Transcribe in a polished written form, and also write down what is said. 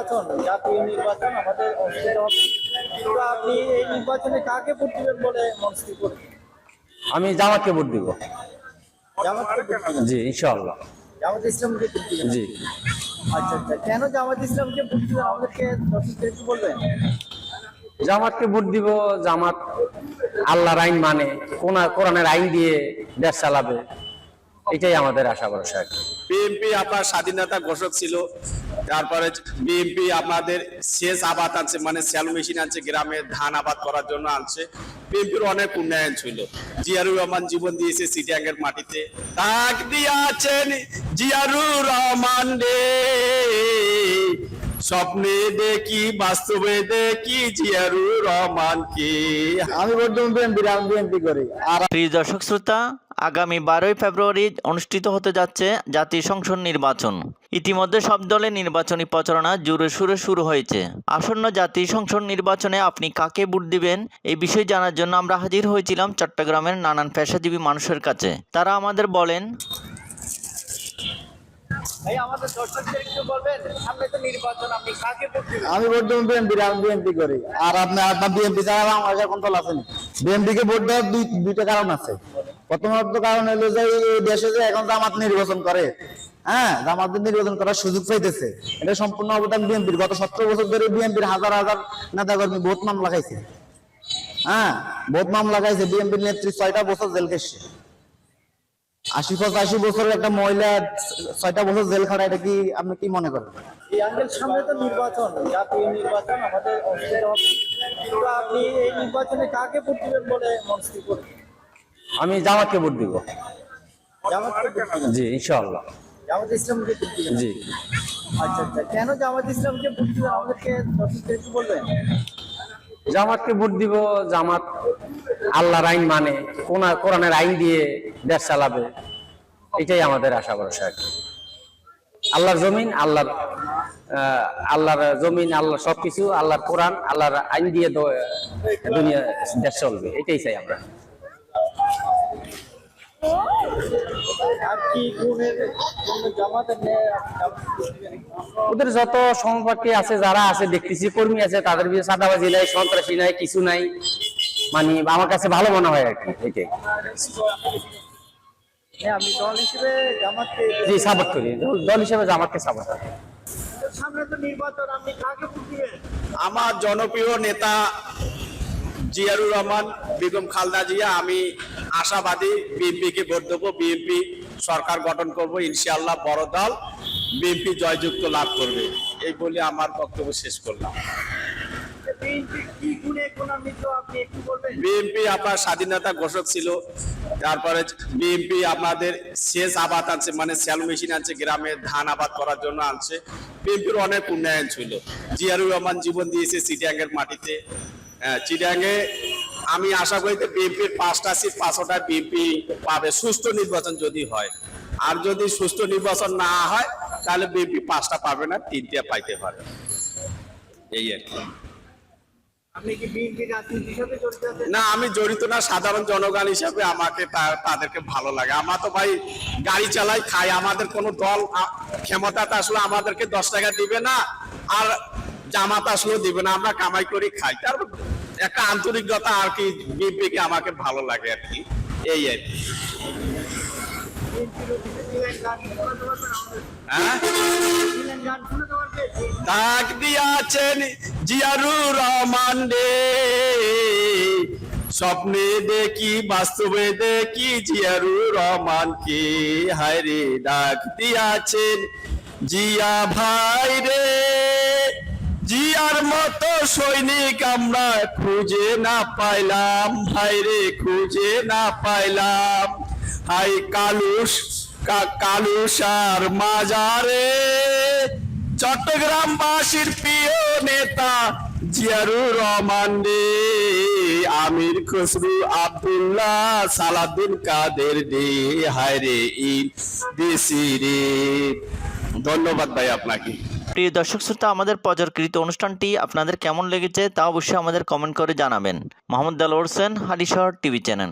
নির্বাচন, জাতীয় নির্বাচন আমাদের অনুষ্ঠিত হবে। তো আপনি এই নির্বাচনে কাকে ভোট দিবেন বলে মনস্থির করেছেন? আমি জামাতকে ভোট দিব। জামাতকে ভোট দিবেন? জি, ইনশাআল্লাহ। জামাত ইসলামকে ভোট দিবেন? জি। আচ্ছা আচ্ছা, কেন জামাত ইসলামকে ভোট দিবেন আমাদেরকে দর্শকদের একটু বলবেন? জামাতকে ভোট দিব। জামাত আল্লাহর আইন মানে, কোরআনের আইন দিয়ে দেশ চালাবে, এটাই আমাদের আশা ভরসা। বিএনপি আপনার স্বাধীনতা ঘোষক ছিল, তারপরে বিএনপি আপনাদের সেচ আবাদ আনছে, মানে সেল মেশিন আনছে, গ্রামে ধান আবাদ করার জন্য আনছে। বিএনপির অনেক উন্নয়ন ছিল। জিয়ারুর রহমান জীবন দিয়েছে চিটাগাঙ্গের মাটিতে, তাক দিয়াছেন জিয়ারুর রহমান রে, স্বপ্নে দেখি বাস্তবে দেখি জিয়ারুর রহমানকে। আমি ভোট দেব বিএনপি করি। আর প্রিয় দর্শক শ্রোতা, আগামী 12ই ফেব্রুয়ারি অনুষ্ঠিত হতে যাচ্ছে জাতীয় সংসদ নির্বাচন। ইতিমধ্যে সব দলের নির্বাচনী প্রচারণা জোরে সোরে শুরু হয়েছে। আসন্ন জাতীয় সংসদ নির্বাচনে আপনি কাকে ভোট দিবেন এই বিষয়ে জানার জন্য আমরা হাজির হয়েছিলাম চট্টগ্রামের নানান পেশাজীবী মানুষের কাছে। তারা আমাদের বলেন, ভাই আমাদের দর্শকদের একটু বলবেন, সামনে তো নির্বাচন, আপনি কাকে ভোট দিবেন? আমি ভোট দেব বিএনপি করি। আর আপনার বিএনপি ছাড়া আমার কাছে কোন দল আছে না। বিএনপি কে ভোট দেওয়ার দুইটা কারণ আছে। প্রথমত কারণ হলো যে এই দেশে যে এখন জামাত নির্বাচন করে, হ্যাঁ, জামাতের নির্বাচন করার সুযোগ পাইতেছে, এটা সম্পূর্ণ অবদান বিএনপির। গত 17 বছর ধরে বিএনপির হাজার হাজার নেতাকর্মী ভোট মামলা খাইছে। হ্যাঁ, ভোট মামলা খাইছে। বিএনপির নেত্রী 6টা বছর জেল খেয়েছে। 80-85 বছরের একটা মহিলা 6টা বছর জেল খাটা, এটা কি আপনি কি মনে করেন? এই আঙ্কেল, সামনে তো নির্বাচন, জাতীয় নির্বাচন আমাদের অনুষ্ঠিত হবে। তো আপনি এই নির্বাচনে কাকে ভোট দিবেন বলে মনস্থির করেছেন? আমি জামাতকে ভোট দিব। জামাতকে ভোট দিবেন? জি, ইনশাআল্লাহ। জামাত ইসলামকে ভোট দিবেন? জি। আচ্ছা আচ্ছা, কেন জামাত ইসলামকে ভোট দিবেন আমাদেরকে দর্শকদের একটু বলবেন? জামাতকে ভোট দিব। জামাত আল্লাহর আইন মানে, কোরআনের আইন দিয়ে দেশ চালাবে, এটাই আমাদের আশা ভরসা। আল্লাহর জমিন, আল্লাহর জমিন, আল্লাহর সবকিছু, আল্লাহর কোরআন, আল্লাহর আইন দিয়ে দুনিয়া দেশ চলবে, এটাই চাই আমরা। আর কি গুণের জন্য জামাতের ওদের যত সহপাঠী আছে, যারা আছে দেখতেছি, কর্মী আছে, তাদের বিরুদ্ধে চাঁদাবাজি নাই, সন্ত্রাসী নাই, কিছু নাই। মানে আমার কাছে ভালো মনে হয় আর কি, এটাই। আমি দল হিসেবে জামাতকে জি, সাপোর্ট করি। দল হিসেবে জামাতকে সাপোর্ট করি। সামনে তো নির্বাচন, আপনি কাকে ভোট দিবেন? আমার জনপ্রিয় নেতা জিয়ারুর রহমান, বেগম খালেদা জিয়া। আমি আশাবাদী বিএনপিকে ভোট দেবো। বিএনপি সরকার গঠন করব ইনশাআল্লাহ, বড় দল, বিএনপি জয়যুক্ত লাভ করবে, এই বলে আমার বক্তব্য শেষ করলাম। কি গুণে গুণান্বিত আপনি একটু বলবেন? বিএনপি আপনার স্বাধীনতা ঘোষক ছিল, তারপরে বিএনপি আপনাদের সেচ আবাদ আনছে, মানে সেল মেশিন আনছে, গ্রামে ধান আবাদ করার জন্য আনছে। বিএনপির অনেক উন্নয়ন ছিল। জিয়ারুর রহমান জীবন দিয়েছে চিটাগাঙ্গের মাটিতে। চিটাগাঙ্গে আমি আশা করি বিএনপির 5টা সিট 5টা বিএনপি পাবে, সুষ্ঠু নির্বাচন যদি হয়। আর যদি সুষ্ঠু নির্বাচন না হয় তাহলে বিএনপি 5টা পাবে না, 3টা পাইতে পারে, এই আর কি। আপনি কি বিএনপি রাজনীতির সাথে জড়িত আছেন? না, আমি জড়িত না, সাধারণ জনগণ হিসাবে আমাকে তাদেরকে ভালো লাগে। আমরা তো ভাই গাড়ি চালাই, খাই, আমাদের কোনো দল ক্ষমতাতে আসলে আমাদেরকে 10 টাকা দিবে না, আর জামাত আসলেও দিবে না, আমরা কামাই করি খাই। তার একটা আন্তরিকতা আর কি, বিএনপিকে আমাকে ভালো লাগে আর কি, এই আর কি। হ্যাঁ, তাক দিয়াছেন জিয়ারুর রহমান রে, স্বপ্নে দেখি বাস্তবে দেখি জিয়ারুর রহমানকে। হায় রে, ডাক দিয়াছেন জিয়া ভাই রে, জিয়ার মতো সৈনিক আমরা খুঁজে না পাইলাম, ভাই রে খুঁজে না পাইলাম। হাই কালুসার মাজারে, চট্টগ্রামবাসীর প্রিয় নেতা জিয়ারুর রহমান রে, আমির খসরু আব্দুল্লাহ সালাউদ্দিন কাদের রে, হায় রে দেশি রে। ধন্যবাদ ভাই আপনাকে। প্রিয় দর্শক শ্রোতা, আমাদের প্রচারকৃত অনুষ্ঠানটি আপনাদের কেমন লেগেছে তা অবশ্যই আমাদের কমেন্ট করে জানাবেন। Mohammad Delwar Hossain, Halishahar TV channel.